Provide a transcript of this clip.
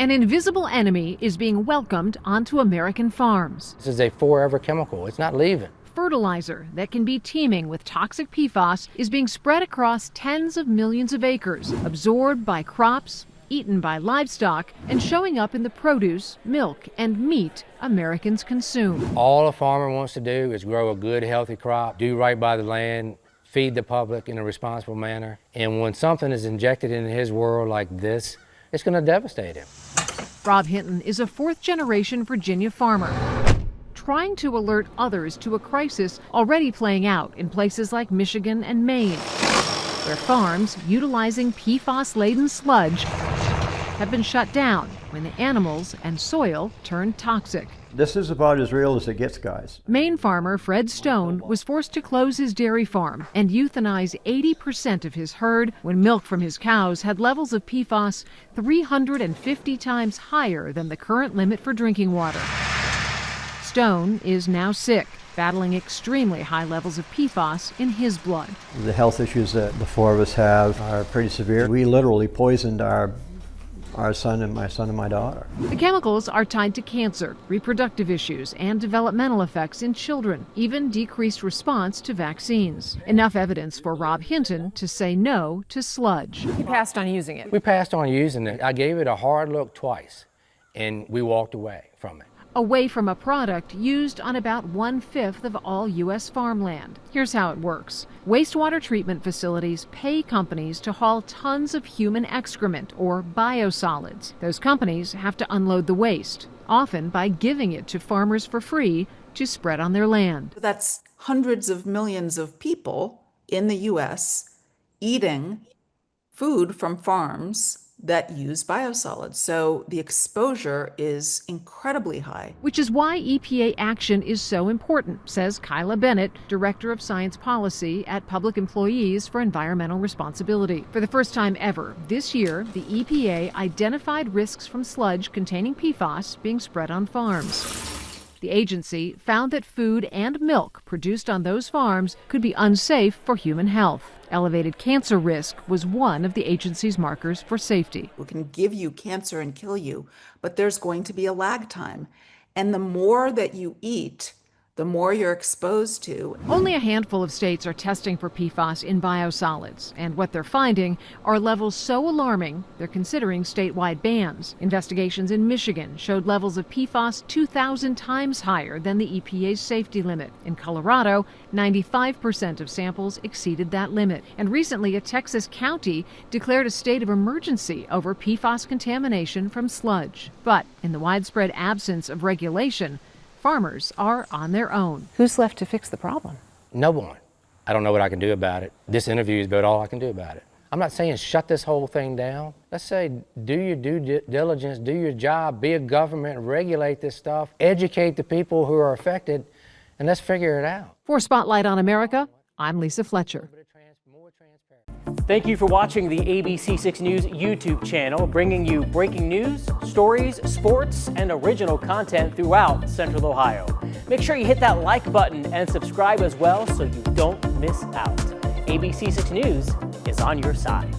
An invisible enemy is being welcomed onto American farms. This is a forever chemical. It's not leaving. Fertilizer that can be teeming with toxic PFAS is being spread across tens of millions of acres, absorbed by crops, eaten by livestock, and showing up in the produce, milk, and meat Americans consume. All a farmer wants to do is grow a good, healthy crop, do right by the land, feed the public in a responsible manner. And when something is injected into his world like this, it's going to devastate him. Rob Hinton is a fourth-generation Virginia farmer, trying to alert others to a crisis already playing out in places like Michigan and Maine, where farms utilizing PFAS-laden sludge have been shut down when the animals and soil turned toxic. This is about as real as it gets, guys. Maine farmer Fred Stone was forced to close his dairy farm and euthanize 80% of his herd when milk from his cows had levels of PFAS 350 times higher than the current limit for drinking water. Stone is now sick, battling extremely high levels of PFAS in his blood. The health issues that the four of us have are pretty severe. We literally poisoned our son and my daughter. The chemicals are tied to cancer, reproductive issues, and developmental effects in children, even decreased response to vaccines. Enough evidence for Rob Hinton to say no to sludge. He passed on using it. We passed on using it. I gave it a hard look twice, and we walked away from it. Away from a product used on about 1/5 of all U.S. farmland. Here's how it works. Wastewater treatment facilities pay companies to haul tons of human excrement, or biosolids. Those companies have to unload the waste, often by giving it to farmers for free to spread on their land. That's hundreds of millions of people in the U.S. eating food from farms that use biosolids. So the exposure is incredibly high. Which is why EPA action is so important, says Kyla Bennett, Director of Science Policy at Public Employees for Environmental Responsibility. For the first time ever, this year, the EPA identified risks from sludge containing PFAS being spread on farms. The agency found that food and milk produced on those farms could be unsafe for human health. Elevated cancer risk was one of the agency's markers for safety. We can give you cancer and kill you, but there's going to be a lag time. And the more that you eat, the more you're exposed to. Only a handful of states are testing for PFAS in biosolids, and what they're finding are levels so alarming they're considering statewide bans. Investigations in Michigan showed levels of PFAS 2,000 times higher than the EPA's safety limit. In Colorado, 95% of samples exceeded that limit. And recently, a Texas county declared a state of emergency over PFAS contamination from sludge. But in the widespread absence of regulation, farmers are on their own. Who's left to fix the problem? No one. I don't know what I can do about it. This interview is about all I can do about it. I'm not saying shut this whole thing down. Let's say do your due diligence, do your job, be a government, regulate this stuff, educate the people who are affected, and let's figure it out. For Spotlight on America, I'm Lisa Fletcher. Thank you for watching the ABC6 News YouTube channel, bringing you breaking news, stories, sports, and original content throughout Central Ohio. Make sure you hit that like button and subscribe as well so you don't miss out. ABC6 News is on your side.